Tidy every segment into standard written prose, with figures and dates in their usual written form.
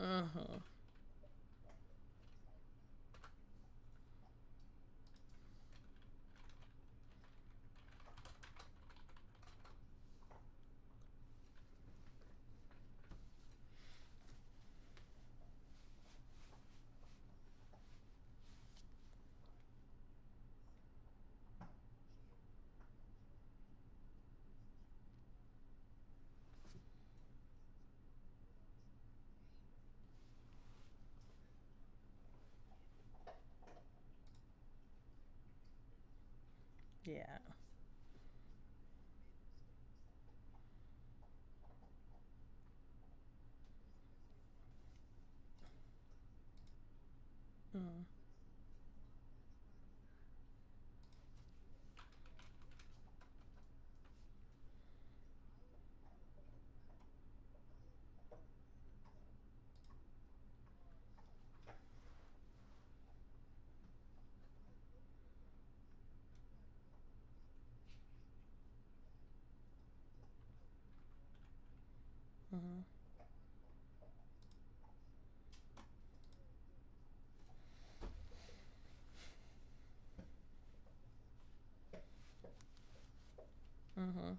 Mm-hmm. Yeah. Mm. Mm-hmm. Mm-hmm.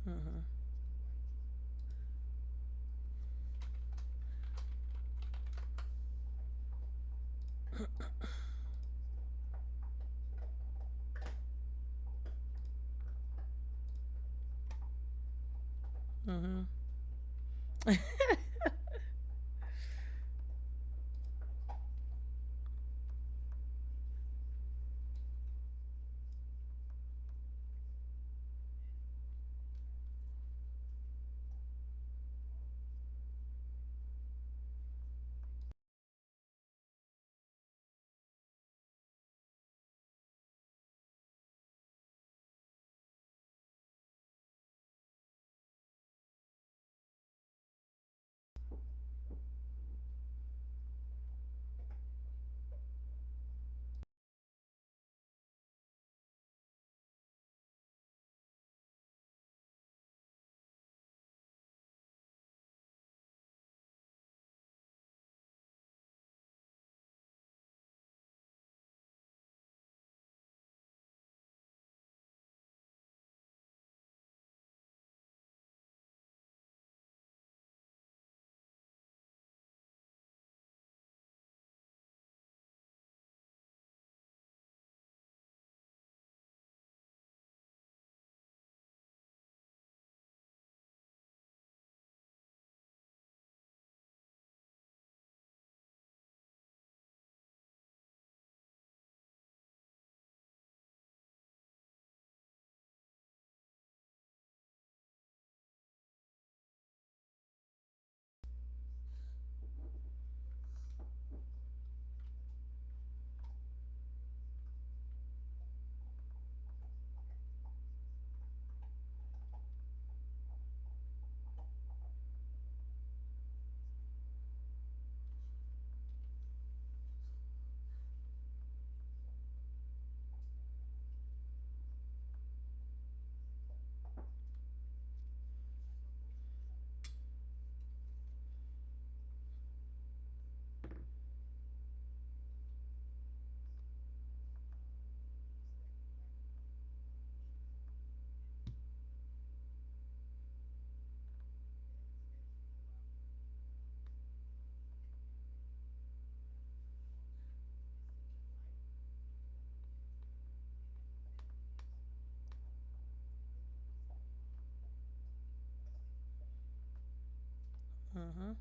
Mhm. Mhm. Mhm.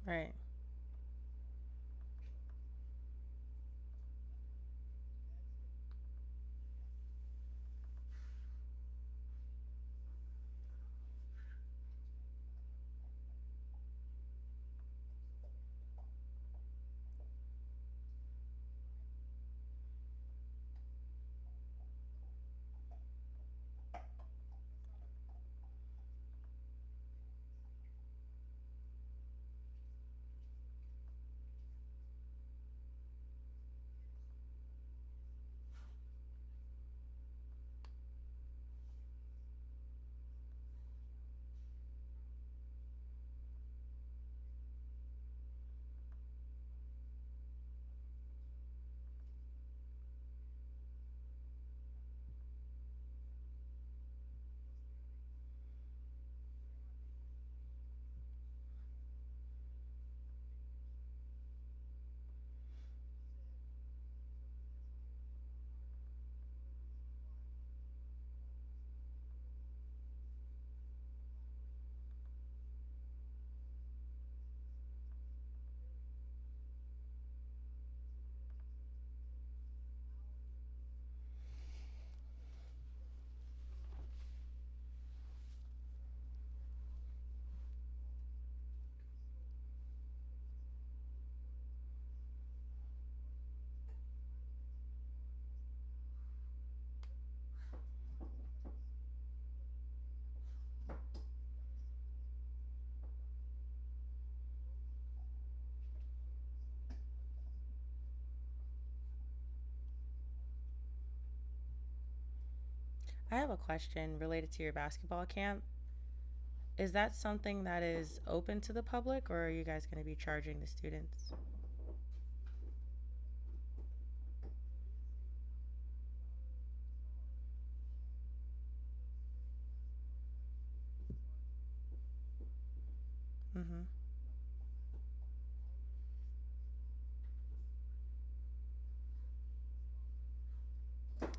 Right. I have a question related to your basketball camp. Is that something that is open to the public, or are you guys going to be charging the students? Mm-hmm.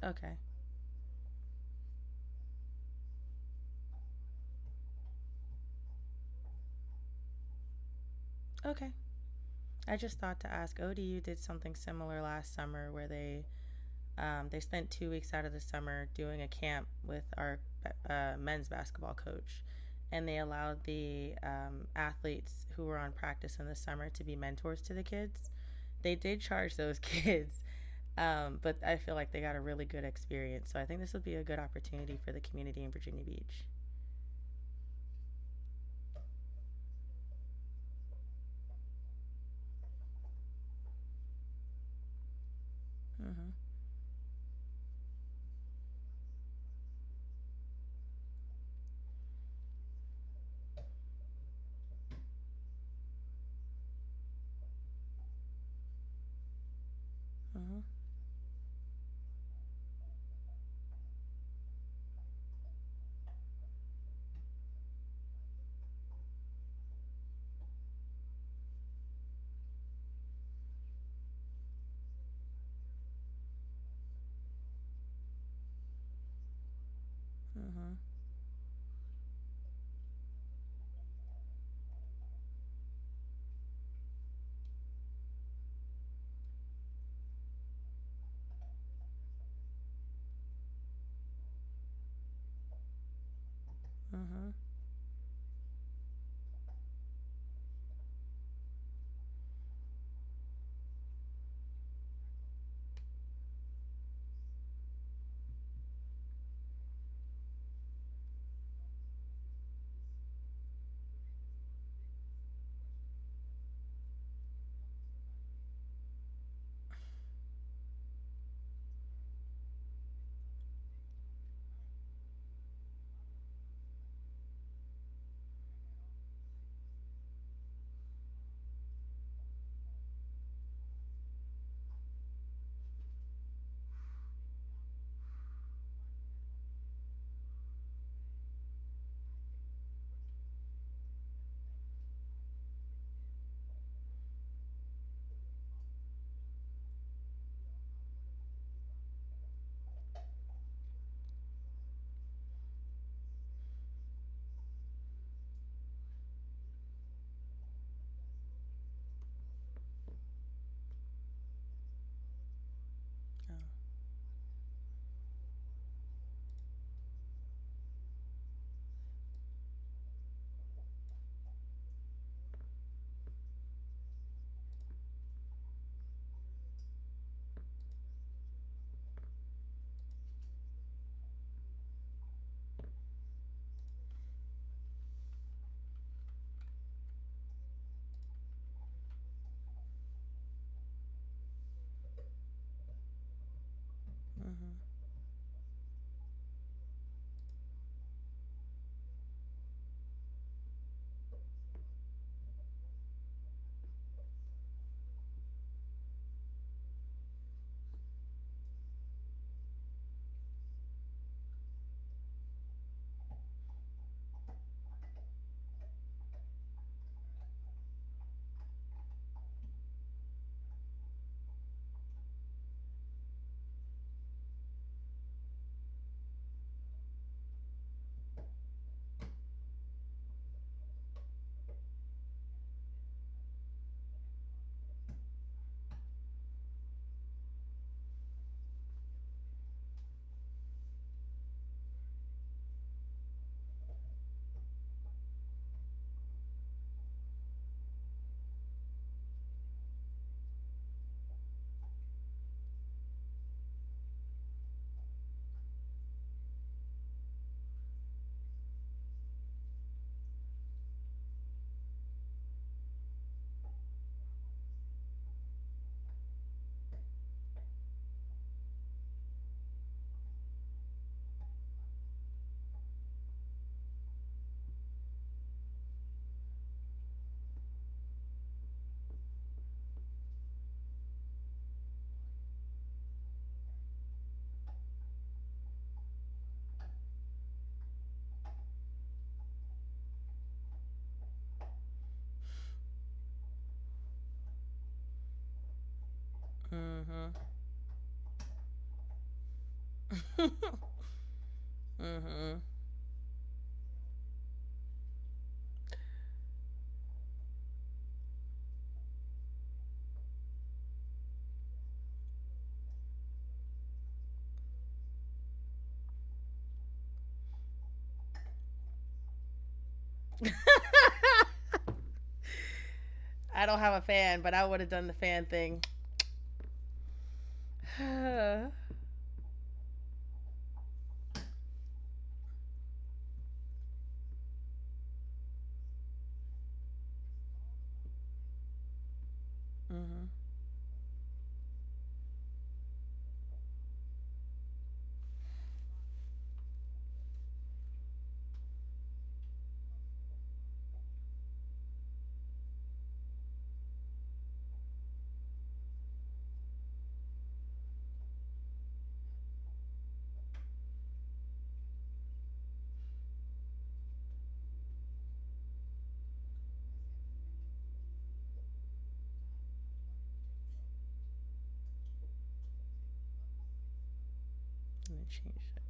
Okay. Okay. I just thought to ask. ODU did something similar last summer where they spent 2 weeks out of the summer doing a camp with our men's basketball coach, and they allowed the athletes who were on practice in the summer to be mentors to the kids. They did charge those kids, but I feel like they got a really good experience. So I think this would be a good opportunity for the community in Virginia Beach. Mm-hmm. Mm-hmm. Mm-hmm. Mm-hmm. Mhm. I don't have a fan, but I would have done the fan thing. Mhm. Let me change it.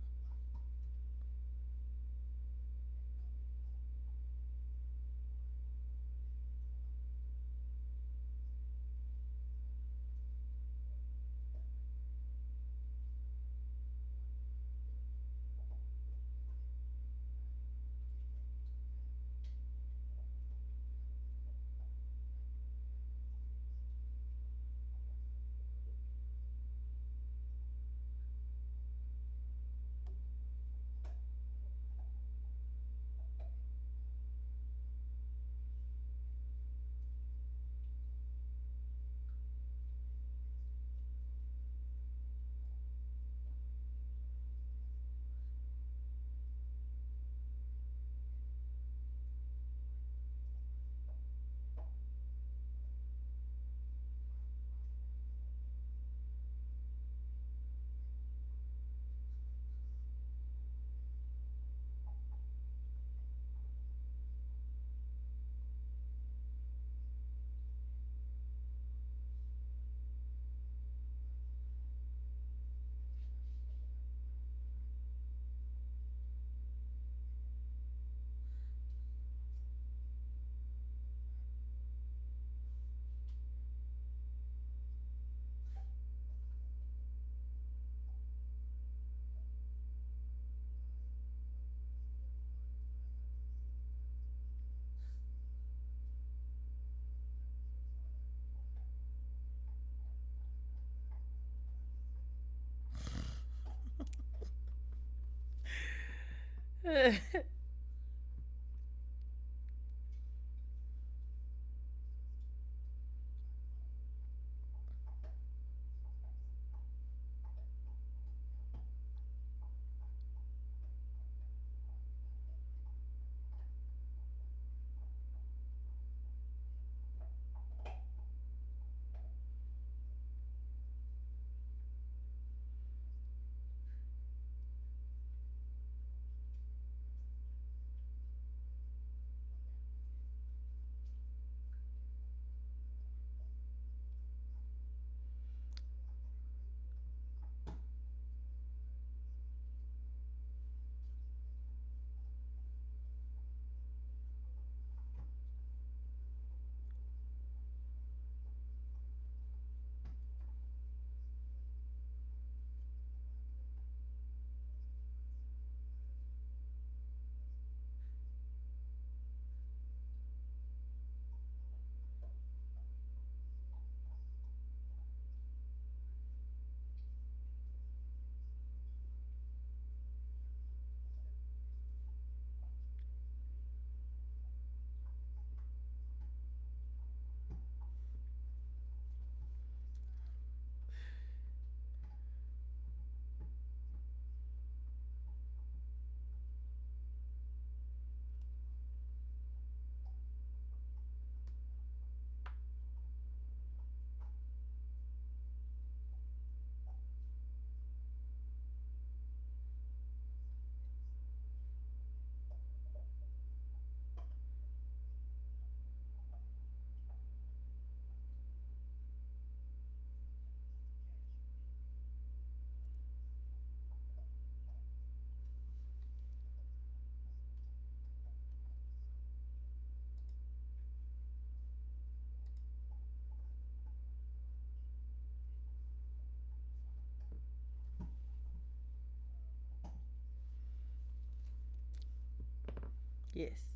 Yes.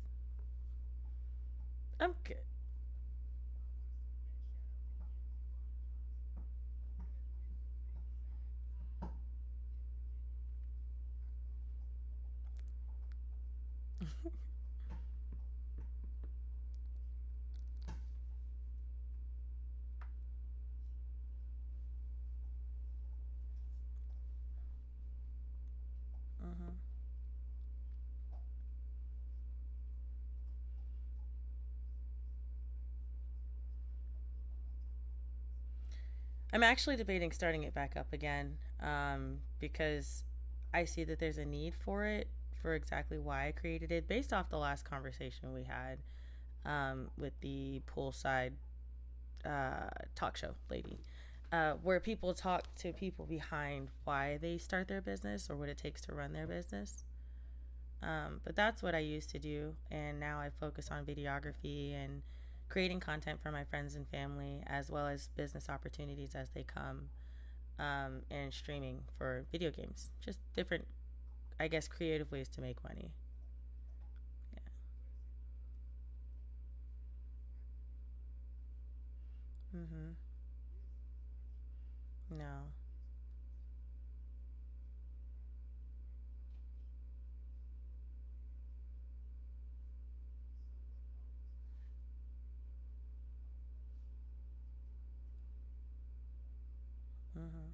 I'm good. Hmm. I'm actually debating starting it back up again, because I see that there's a need for it for exactly why I created it based off the last conversation we had, with the poolside talk show lady, where people talk to people behind why they start their business or what it takes to run their business. But that's what I used to do, and now I focus on videography and creating content for my friends and family, as well as business opportunities as they come, and streaming for video games. Just different, I guess, creative ways to make money. Yeah. Mm-hmm. No. Mm-hmm.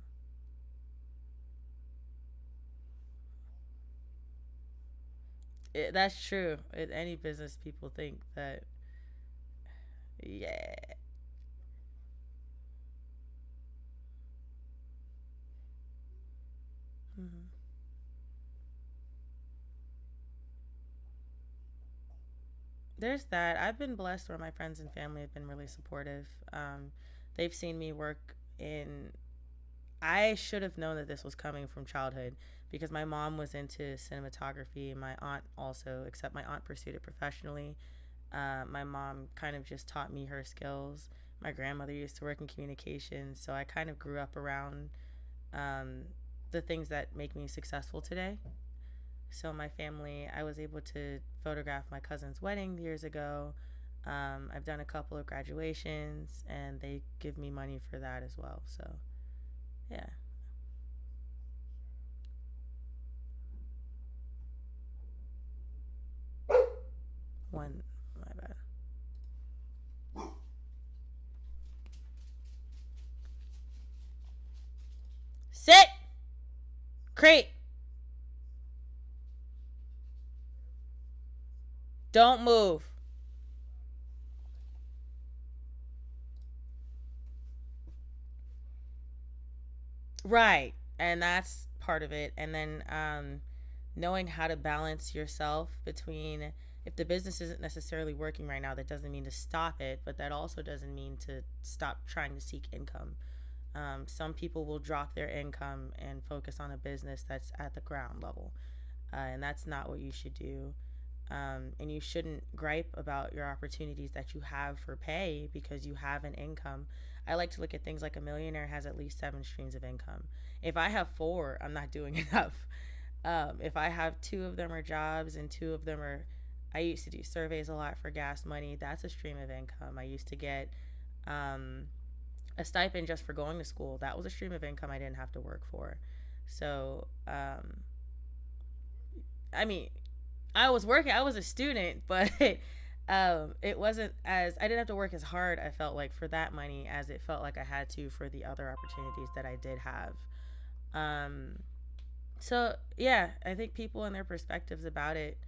That's true. In any business, people think that, yeah. Mm-hmm. There's that. I've been blessed where my friends and family have been really supportive. They've seen me work in. I should have known that this was coming from childhood because my mom was into cinematography and my aunt also, except my aunt pursued it professionally. My mom kind of just taught me her skills. My grandmother used to work in communications, so I kind of grew up around, um, the things that make me successful today. So my family, I was able to photograph my cousin's wedding years ago. I've done a couple of graduations, and they give me money for that as well. So yeah, one, my bad. Sit, crate, don't move. Right, and that's part of it. And then, knowing how to balance yourself between, if the business isn't necessarily working right now, that doesn't mean to stop it, but that also doesn't mean to stop trying to seek income. Some people will drop their income and focus on a business that's at the ground level, and that's not what you should do. And you shouldn't gripe about your opportunities that you have for pay because you have an income. I like to look at things like a millionaire has at least seven streams of income. If I have four, I'm not doing enough. If I have two of them are jobs and two of them are, I used to do surveys a lot for gas money. That's a stream of income. I used to get, um, a stipend just for going to school. That was a stream of income I didn't have to work for. So, I mean, I was working. I was a student, but it wasn't as, I didn't have to work as hard. I felt like for that money as it felt like I had to for the other opportunities that I did have. Um, so yeah, I think people and their perspectives about it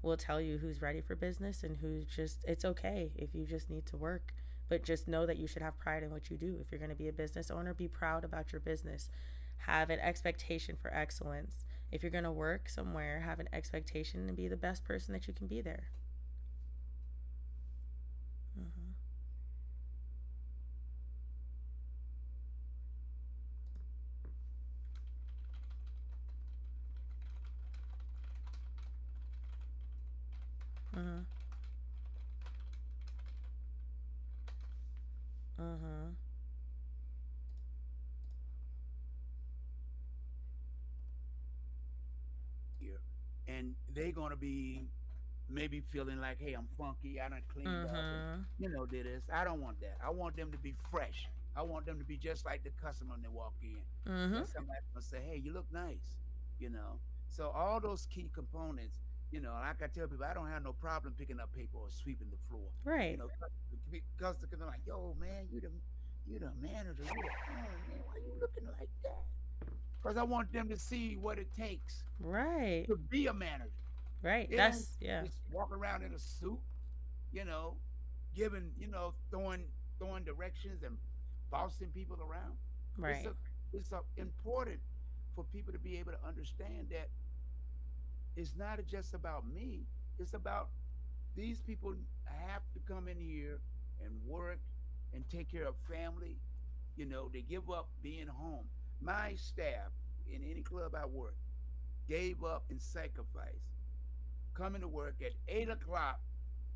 will tell you who's ready for business and who's just, it's okay if you just need to work. But just know that you should have pride in what you do. If you're going to be a business owner, be proud about your business. Have an expectation for excellence. If you're going to work somewhere, have an expectation and be the best person that you can be there. Mm-hmm. Mm-hmm. Mm-hmm. here, and they're going to be maybe feeling like, hey, I'm funky, I done cleaned up and Mm-hmm. did this. I don't want that. I want them to be fresh. I want them to be just like the customer when they walk in. Mm-hmm. That somebody's gonna say, hey, you look nice, you know. So all those key components, like I tell people, I don't have no problem picking up paper or sweeping the floor. You Right. know, because they're like, yo, man, you the manager, you the man, why you looking like that? Because I want them to see what it takes Right. to be a manager. Right. It ain't That's yeah. just walk around in a suit, you know, giving, throwing directions and bossing people around. It's Right. a it's a important for people to be able to understand that it's not just about me. It's about these people have to come in here and work and take care of family. They give up being home. My staff in any club I work gave up and sacrificed coming to work at 8 o'clock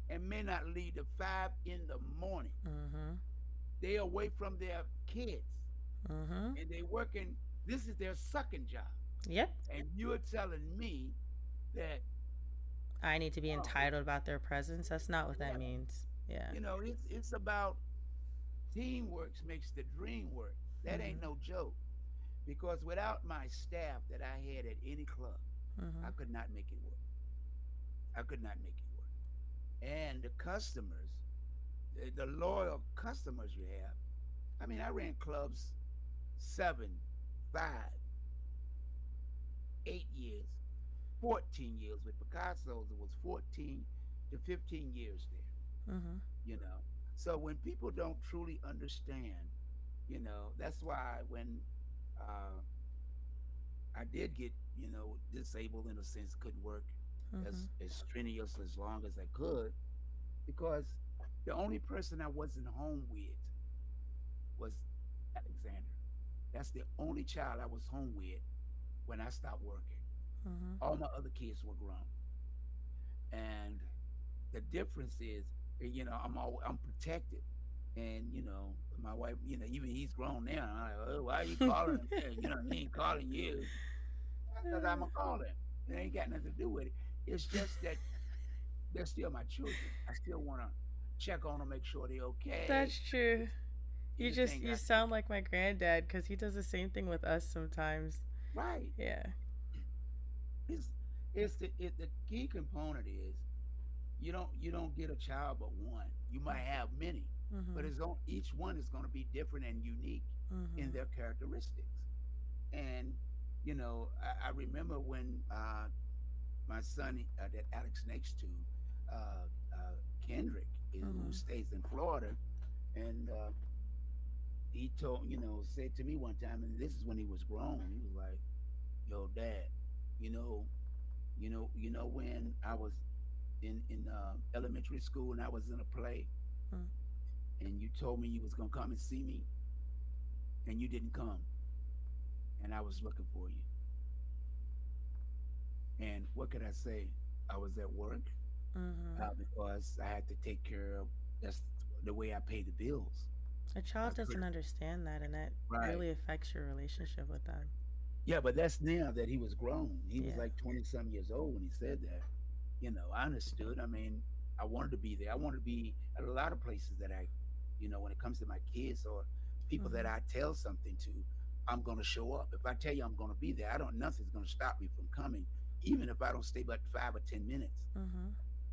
and may not leave till 5 in the morning. Mm-hmm. They away from their kids Mm-hmm. and they working. This is their second job, Yep. and you're telling me that I need to be oh entitled about their presence. That's not what that yeah, means. Yeah. it's about teamwork makes the dream work. That ain't Mm-hmm. no joke. Because without my staff that I had at any club, Mm-hmm. I could not make it work. I could not make it work. And the customers, the loyal customers you have. I mean, I ran clubs 7, 5, 8 years, 14 years with Picasso's. It was 14 to 15 years there, Mm-hmm. you know. So when people don't truly understand, that's why when uh, I did get, disabled in a sense, couldn't work Mm-hmm. as strenuous as long as I could, because the only person I wasn't home with was Alexander. That's the only child I was home with when I stopped working. Mm-hmm. All my other kids were grown. And the difference is, I'm protected. And my wife, even he's grown now. I'm like, oh, why are you calling him? He ain't calling you because I'm gonna call him. It ain't got nothing to do with it. It's just that they're still my children. I still want to check on them, make sure they're okay. That's true. Anything You I can. sound like my granddad because he does the same thing with us sometimes. Right. Yeah. It's the key component is you don't get a child but one. You might have many, but Mm-hmm. each one is going to be different and unique in Mm-hmm. their characteristics. And I remember when my son that Alex next to, uh, Kendrick, who Mm-hmm. stays in Florida, and he said to me one time, and this is when he was grown. He was like, "Yo, Dad, you know, when I was in elementary school and I was in a play, and you told me you was gonna come and see me, and you didn't come, and I was looking for you. And what could I say? I was at work Mm-hmm. because I had to take care of. That's the way I pay the bills. A I child doesn't could understand that, and that right. really affects your relationship with them. Yeah, but that's now that he was grown. He was Yeah. like 20 some years old when he said that. I understood. I mean, I wanted to be there. I wanted to be at a lot of places that when it comes to my kids or people that Mm-hmm. I tell something to, I'm going to show up. If I tell you I'm going to be there, nothing's going to stop me from coming, even if I don't stay but 5 or 10 minutes. Mm-hmm.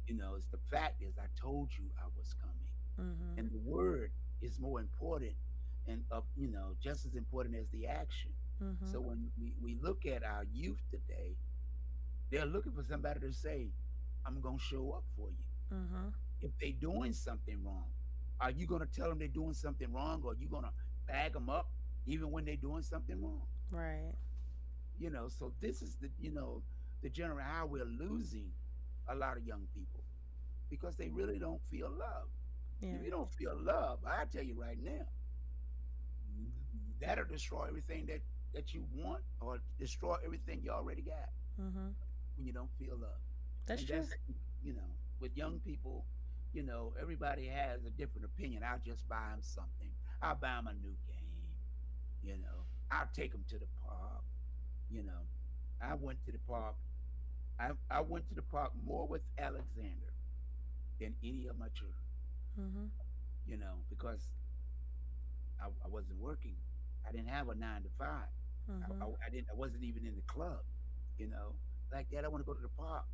It's the fact is I told you I was coming, Mm-hmm. and the word is more important and just as important as the action. Mm-hmm. So when we look at our youth today, they're looking for somebody to say, I'm going to show up for you. Mm-hmm. If they're doing something wrong, are you going to tell them they're doing something wrong, or are you going to bag them up even when they're doing something wrong? Right. So this is the general how we're losing a lot of young people because they really don't feel love. If Yeah. you don't feel love, I tell you right now, that'll destroy everything that you want or destroy everything you already got Mm-hmm. when you don't feel love. That's And true. that's with young people, everybody has a different opinion. I'll just buy them something. I'll buy them a new game. I'll take them to the park. you know I went to the park I went to the park more with Alexander than any of my children, Mhm. because I wasn't working. I didn't have a 9 to 5. Mhm. I didn't. I wasn't even in the club. You know, like that. I want to go to the park,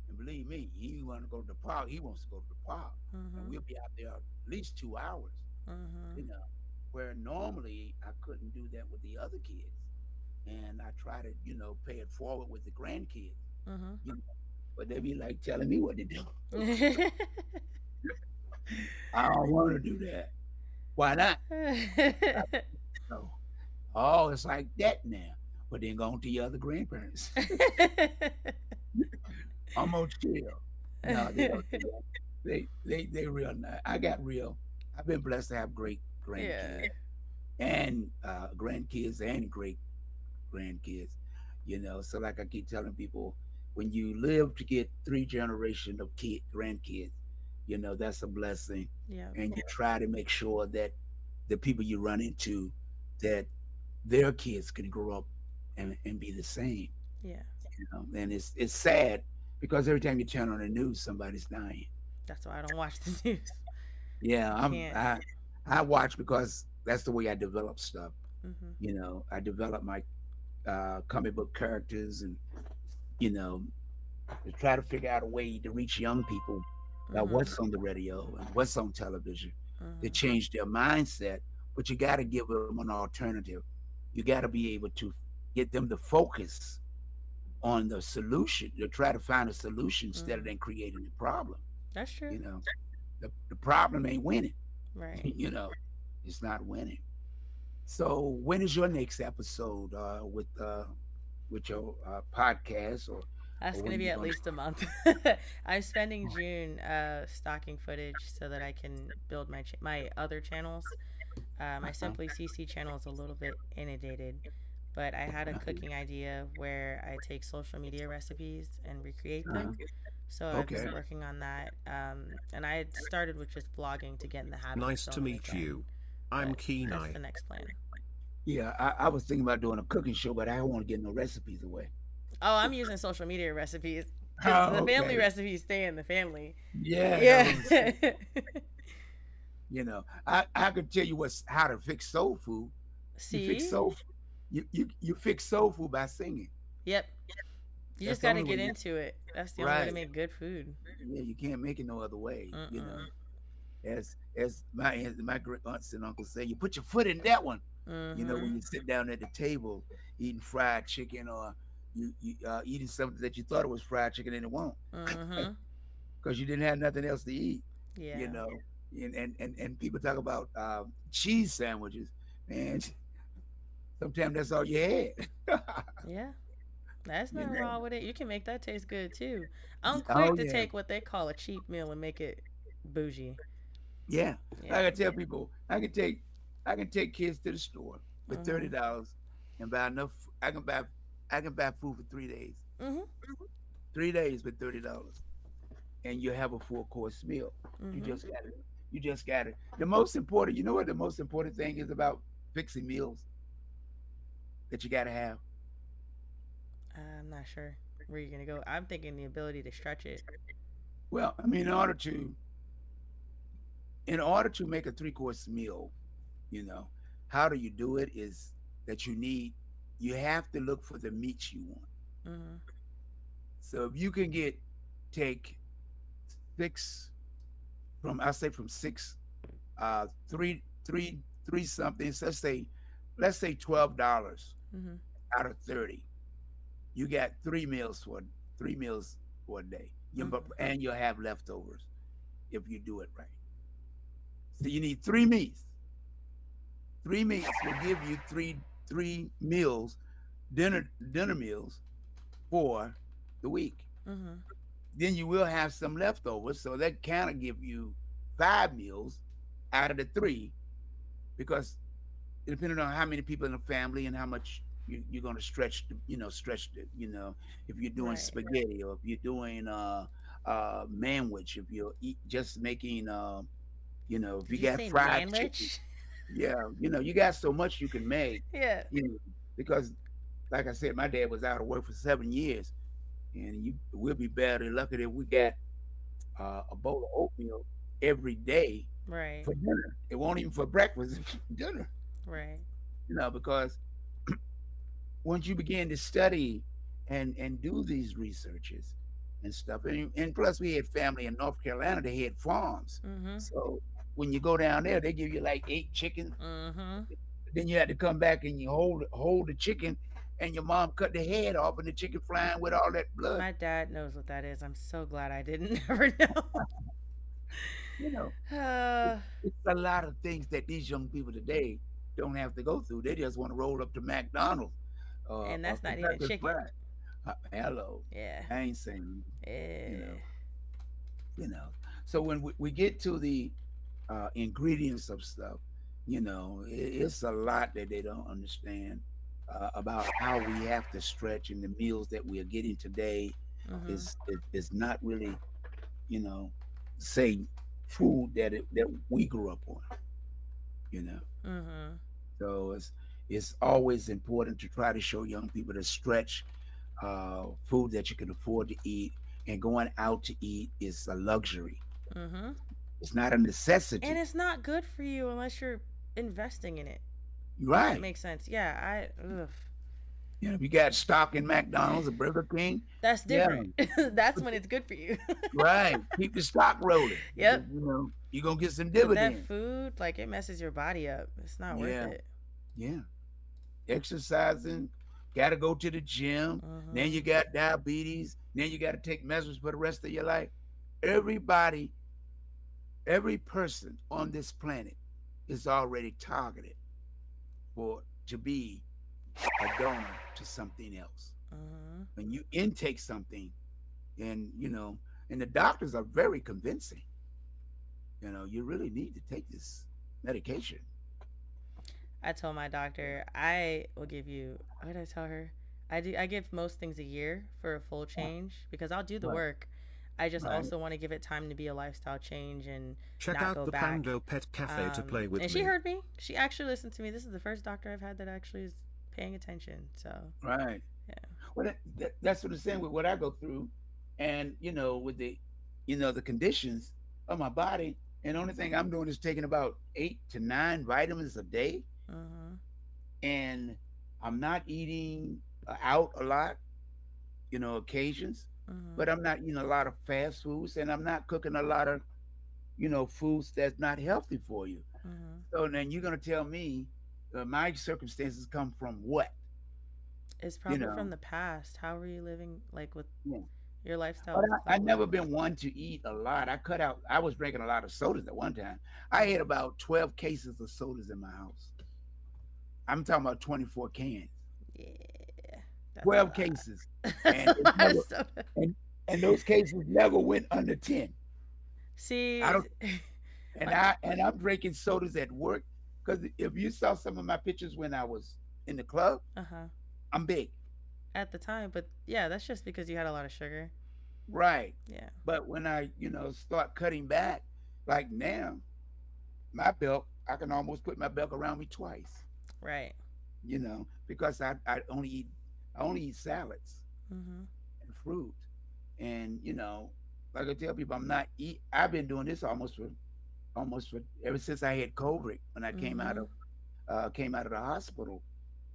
and believe me, he want to go to the park. He wants to go to the park, and Mhm. we'll be out there at least 2 hours. Mhm. You know, where normally I couldn't do that with the other kids, and I try to pay it forward with the grandkids. Mhm. You know, but they be like telling me what to do. I don't want to do that. Why not? No. Oh, it's like that now. But then go on to your other grandparents. I'm gonna chill. No, they don't do that. They real nice. I got real. I've been blessed to have great grandkids Yeah. and grandkids and great grandkids. So like I keep telling people, when you live to get 3 generation of grandkids, that's a blessing. Yeah. And you try to make sure that the people you run into, that their kids can grow up and be the same. Yeah. And it's sad because every time you turn on the news, somebody's dying. That's why I don't watch the news. Yeah, I can't. I watch because that's the way I develop stuff. Mhm. I develop my comic book characters, and you know to try to figure out a way to reach young people about Mhm. what's on the radio and what's on television to Mhm. change their mindset. But you got to give them an alternative. You got to be able to get them to focus on the solution, to try to find a solution instead of Mhm. than creating a problem. That's true. You know, the problem ain't winning. Right. you know, it's not winning. So when is your next episode with your podcast, or That's gonna when be you at gonna? least a month. I'm spending June stocking footage so that I can build my other channels. My Uh-huh, Simply CC channel is a little bit inundated, but I had a cooking idea where I take social media recipes and recreate uh-huh. them. So I've Okay. been working on that, and I had started with just vlogging to get in the habit of Nice to filming meet again. you. I'm But that's Kenai. the next plan. Yeah, I was thinking about doing a cooking show, but I don't want to get no recipes away. Oh, I'm using social media recipes because Oh, the family okay. recipes stay in the family. Yeah, that's what Yeah. I'm saying. I could tell you how to fix soul food. You fix See? soul. You fix soul food by singing. Yep. You That's just the got to only way. get into it. That's the only way to Right. make good food. Yeah, you can't make it no other way. Mm-mm. As my great aunts and uncles say, you put your foot in that one. Mm-hmm. When you sit down at the table eating fried chicken, or you eating something that you thought it was fried chicken and it won't, Mm-hmm. because you didn't have nothing else to eat. You Yeah. know, and people talk about cheese sandwiches, man. Sometimes that's all you had. Yeah. There's you nothing know. wrong with it. You can make that taste good too. I'm Oh quick to yeah, take what they call a cheap meal and make it bougie. yeah. I Yeah. can tell people I can take kids to the store with Mm-hmm. $30 and buy enough. I can buy food for 3 days. Mm-hmm. 3 days with $30, and you have a full course meal. You Mm-hmm. just got it. You just got it. The most important, you know what the most important thing is about fixing meals that you got to have? I'm not sure where you're gonna go. I'm thinking the ability to stretch it. Well, I mean, in order to make a three-course meal, you know, how do you do it is that you have to look for the meats you want. Mm-hmm. So if you can take six I say from six, three somethings. Let's say $12 Mm-hmm. out of 30. You got 3 meals for a day. Mm-hmm. And you'll have leftovers if you do it right. So you need 3 meats. 3 meats will give you three meals, dinner meals for the week. Mm-hmm. Then you will have some leftovers, so that kind of give you 5 meals out of the three, because depending on how many people in the family and how much you're going to stretch it. If you're doing Right. spaghetti, or if you're doing manwich, if you're just making, if Did you you got say fried chicken, manwich? yeah, you got so much you can make, Yeah. because like I said, my dad was out of work for 7 years, and we'll be better lucky if we got a bowl of oatmeal every day Right. for dinner. It won't even for breakfast, it's for dinner. Right. Because once you begin to study and do these researches and stuff, and plus we had family in North Carolina, they had farms. Mhm. So when you go down there, they give you like 8 chickens. Mhm. Then you had to come back and you hold the chicken, and your mom cut the head off, and the chicken flying with all that blood. My dad knows what that is. I'm so glad I didn't never know. You know, it, uh, it's a lot of things that these young people today don't have to go through. They just want to roll up to McDonald's and or that's not even Kentucky chicken. Fried. Hello, Yeah. I ain't saying you know, Yeah. you know. So when we get to the ingredients of stuff, it's a lot that they don't understand about how we have to stretch, and the meals that we are getting today Mhm. is not really, you know, say food that we grew up on, you know. Mhm. So it's always important to try to show young people to stretch food that you can afford to eat, and going out to eat is a luxury. Mhm. It's not a And necessity. it's not good for you unless you're investing in it. If that Right. makes sense. Yeah. Ugh. If you got stock in McDonald's or Burger King, That's yeah, different. That's when it's good for you. right. Keep the stock rolling because Yep. you're gonna get some But that dividends. food, like, it messes your body up. It's not worth Yeah, it. yeah. Exercising, gotta go to the gym. Then you Mhm. got diabetes. Then you gotta take measures for the rest of your life. Everybody, every person on this planet is already targeted for to be a donor to something else. Mhm. When you intake something, and and the doctors are very convincing. You really need to take this medication. I told my doctor I will give you. What did I tell her? I do. I give most things a year for a full Right, change because I'll do the right, work. I just right. also want to give it time to be a lifestyle change and Check not out go the back. Pando Pet Cafe to play with And she me. heard me. She actually listened to me. This is the first doctor I've had that actually is paying attention. So Right. yeah. Well, that's what I'm saying with what I go through, and with the conditions of my body. And the only thing I'm doing is taking about 8 to 9 vitamins a day, Mhm. and I'm not eating out a lot, occasions, but Mhm. I'm not eating a lot of fast foods, and I'm not cooking a lot of foods that's not healthy for you. Mhm. So then you're gonna tell me my circumstances come from what? It's You probably from know, the past. How were you living, like, with yeah. your lifestyle But with I clothing never and been one to eat a lot. I cut out. I was drinking a lot of sodas at one time. I had about 12 cases of sodas in my house. I'm talking about 24 cans, yeah, that's a 12 lot. cases, and That's a it lot of never soda. and those cases never went under 10. I See, don't. And my I'm drinking sodas at work, because if you saw some of my pictures when I was in the club, uh-huh. I'm big. At the time, but yeah, that's just because you had a lot of sugar. Right. Yeah. But when I, start cutting back, like now, my belt, I can almost put my belt around me twice, Right. because I only eat salads Mhm. and fruit. And, like I tell people, I've been doing this almost for ever since I had COVID, when I Mhm. came out of the hospital.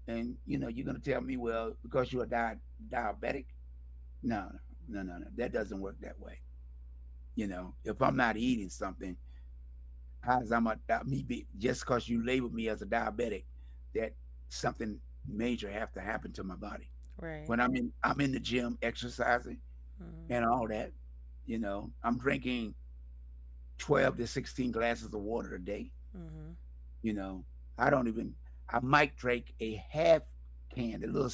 And, you're gonna tell me, well, because you're a diabetic? No, no, no, no, no. That doesn't work that way. If I'm not eating something, how's I'm a me be just because you label me as a diabetic, that something major have to happen to my body. Right. When I'm in the gym exercising Mhm. and all that, I'm drinking 12 to 16 glasses of water a day. Mhm. You know, I don't even I might drink a half can, the little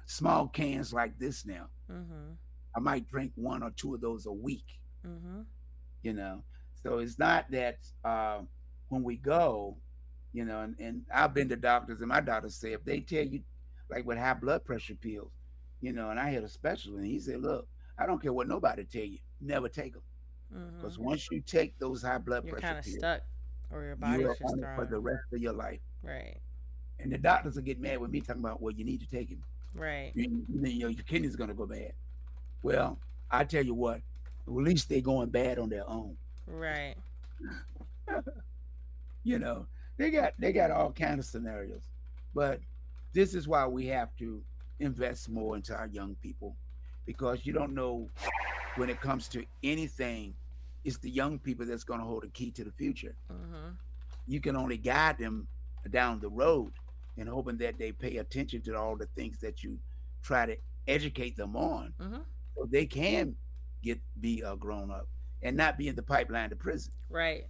small cans like this now. Mhm. I might drink one or two of those a week, Mhm. you know. So it's not that when we go, and I've been to doctors, and my doctors say if they tell you, like with high blood pressure pills, and I had a specialist, and he said, look, I don't care what nobody tell you, never take them, because Mhm. once you take those high blood You're pressure kind of pills, stuck, or your you body's are just on it for thrown. the rest of your life. Right. And the doctors will get mad with me talking about, well, you need to take him. Right. Your kidneys gonna go bad. Well, I tell you what, at least they going bad on their own. Right. You know, they got all kind of scenarios, but this is why we have to invest more into our young people, because you don't know when it comes to anything, it's the young people that's going to hold the key to the future. Mhm. You can only guide them down the road and hoping that they pay attention to all the things that you try to educate them on, Mhm. so they can be a grown up and not be in the pipeline to prison. Right.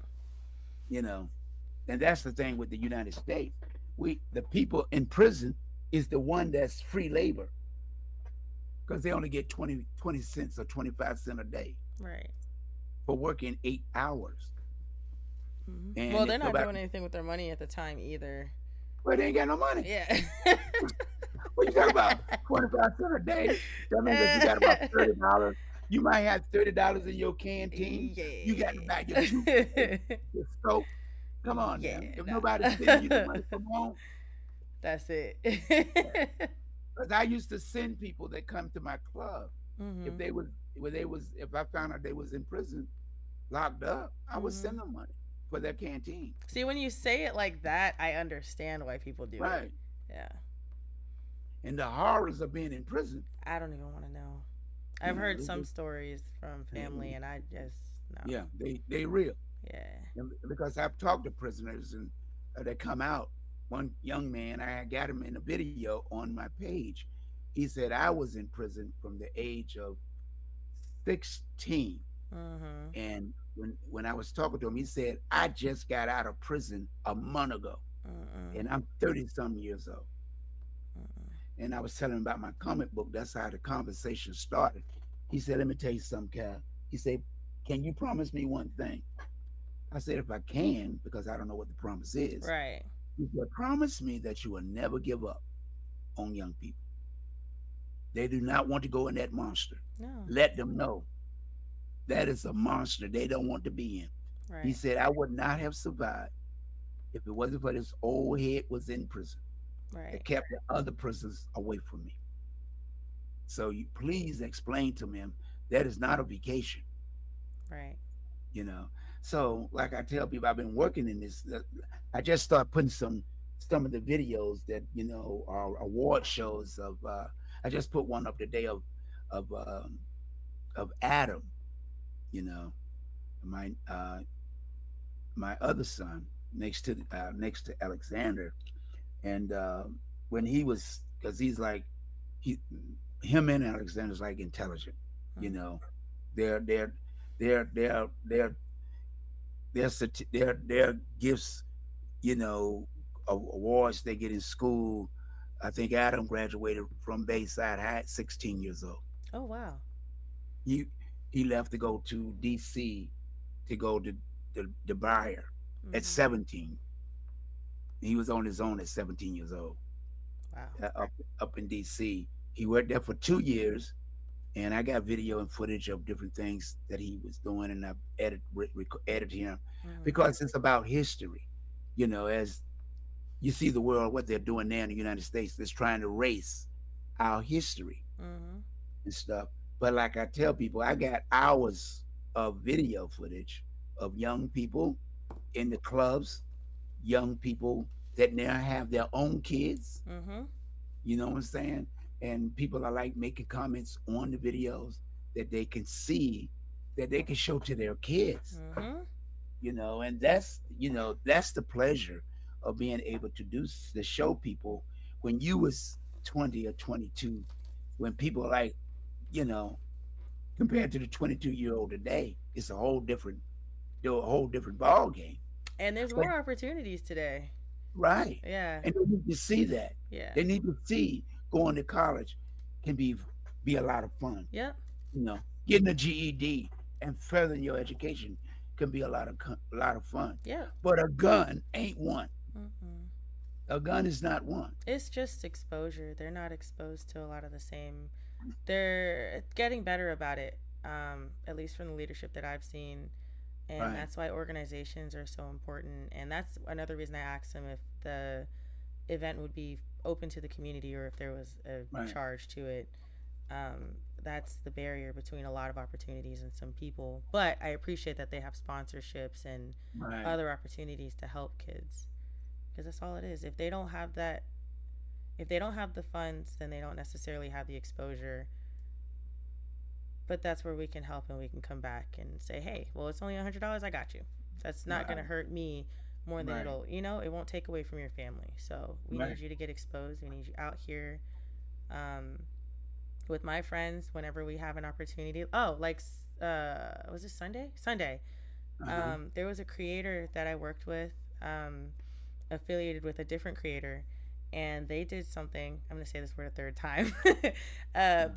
You know, and that's the thing with the United States. The people in prison is the one that's free labor, because they only get 20 cents or 25 cents a day Right. for working 8 hours. Well, And if they're not nobody, doing anything with their money at the time either. well, they ain't got no money. Yeah. What you talking about? 25 cents a day? That means that you got about $30. You might have $30 in your canteen. You got to buy your toothpaste, Yeah. your soap. Come on Yeah. now. If nobody's sending you the Nah. money from home, That's it. because I used to send people that come to my club. If Mhm. they was, if I found out they was in prison, locked up, I would Mhm. send them money for their canteen. See, when you say it like that, I understand why people do it. Right. Yeah. And the horrors of being in prison, I don't even want to know. you I've know, heard some stories from family, and I just no. yeah, they real. Yeah. And because I've talked to prisoners and that come out. One young man, I got him in a video on my page. He said I was in prison from the age of 16. Mhm. And when I was talking to him, he said, I just got out of prison a month ago. Mm-mm. And I'm 30 some years old. Mm-mm. And I was telling him about my comic book. That's how the conversation started. He said, let me tell you something, Cal. He said, can you promise me one thing? I said, if I can, because I don't know what the promise is. Right. He said, promise me that you will never give up on young people. They do not want to go in that monster. No. Let them know that is a monster they don't want to be in. He Right. said, I would not have survived if it wasn't for this old head was in prison that Right. kept the other prisoners away from me. So you please explain to them that is not a vacation, Right. you know. So like I tell people, I've been working in this. I just start putting some of the videos that are award shows of. I just put one up today of um, of Adam, you know, my my other son next to Alexander, and when he was, because he's like he him and Alexander's like intelligent, you Mm. know, their their their their their their gifts, you know, awards they get in school. I think Adam graduated from Bayside High at 16 years old. Oh wow. He he left to go to DC to go to the Briar at Mhm. 17. He was on his own at 17 years old, Wow. up in DC. He worked there for 2 years, and I got video and footage of different things that he was doing, and I edited him, Mhm. because it's about history. As you see the world, what they're doing now in the United States is trying to erase our history Mhm. and stuff. But like I tell people, I got hours of video footage of young people in the clubs, young people that now have their own kids. Mhm. You know what I'm saying? And people are like making comments on the videos that they can see, that they can show to their kids. Mhm. And that's the pleasure of being able to show people when you was 20 or 22, when people are like, you know, compared to the 22-year-old today, it's a whole different ball game. And there's But more opportunities today. right. Yeah. And they need to see that. Yeah. They need to see going to college can be a lot of fun. Yep. You know, getting a GED and furthering your education can be a lot of fun. Yep. But a gun ain't one. Mm-mm. A gun is not one. It's just exposure. They're not exposed to a lot of the same. They're getting better about it. At least from the leadership that I've seen, and Right. that's why organizations are so important. And that's another reason I asked him if the event would be open to the community or if there was a Right. charge to it. that's the barrier between a lot of opportunities and some people. But I appreciate that they have sponsorships and Right. other opportunities to help kids, because that's all it is. If they don't have that, if they don't have the funds, then they don't necessarily have the exposure. But that's where we can help, and we can come back and say, hey, well, it's only $100. I got you. That's not going to Right. hurt me more than Right. it'll, it won't take away from your family. So we Right. need you to get exposed. We need you out here, um, with my friends whenever we have an opportunity. Oh, like, was it Sunday? Sunday. Uh-huh. There was a creator that I worked with, affiliated with a different creator, and they did something. I'm going to say this word a third time.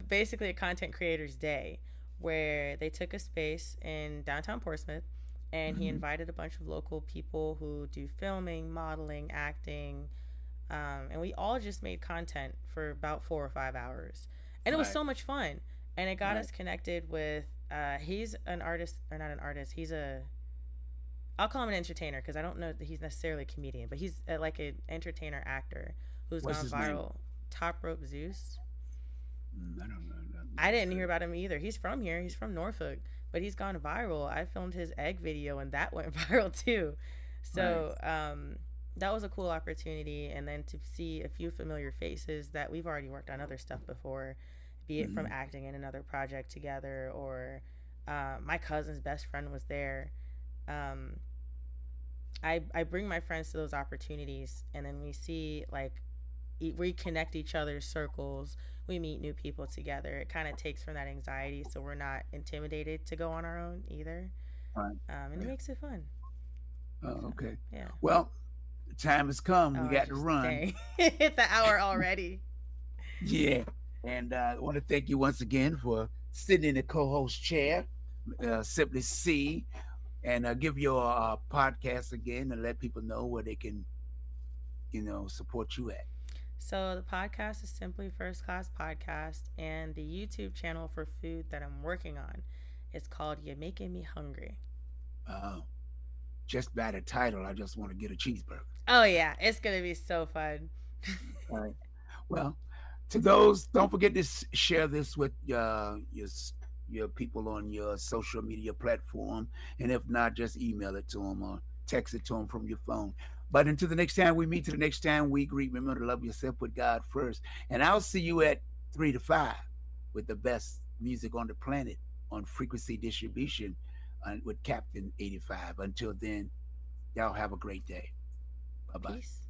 Basically, a content creators day where they took a space in downtown Portsmouth, and he Mm-hmm. invited a bunch of local people who do filming, modeling, acting, and we all just made content for about 4 or 5 hours, and it was Right. so much fun. And it got Right. us connected with. He's an artist, or not an artist. He's a. I'll call him an entertainer because I don't know that he's necessarily a comedian, but he's like an entertainer actor who's What's gone his name? viral. Top Rope Zeus. I don't know. I've I never didn't hear heard. about him either. He's from here. He's from Norfolk, but he's gone viral. I filmed his egg video, and that went viral too. Right. So that was a cool opportunity, and then to see a few familiar faces that we've already worked on other stuff before, be it from Mm-hmm. acting in another project together, or my cousin's best friend was there. Um, I bring my friends to those opportunities, and then we see like reconnect each other's circles. We meet new people together. It kind of takes from that anxiety, so we're not intimidated to go on our own either, Right. and it Yeah. makes it fun. Oh, So okay. yeah. Well, the time has come. Oh, We I got to just run. dang hit the hour already. Yeah. And I want to thank you once again for sitting in the co-host chair, Simply C, and give your podcast again and let people know where they can, support you at. So the podcast is simply First Class Podcast, and the YouTube channel for food that I'm working on is called "You Making Me Hungry." Uh, just by the title, I just want to get a cheeseburger. Oh yeah, it's gonna be so fun. All right. Well, to those, don't forget to share this with your people on your social media platform, and if not, just email it to them or text it to them from your phone. But until the next time we meet, to the next time we greet, remember to love yourself with God first. And I'll see you at 3 to 5 with the best music on the planet on frequency distribution with Captain 85. Until then, y'all have a great day. Bye bye. Peace.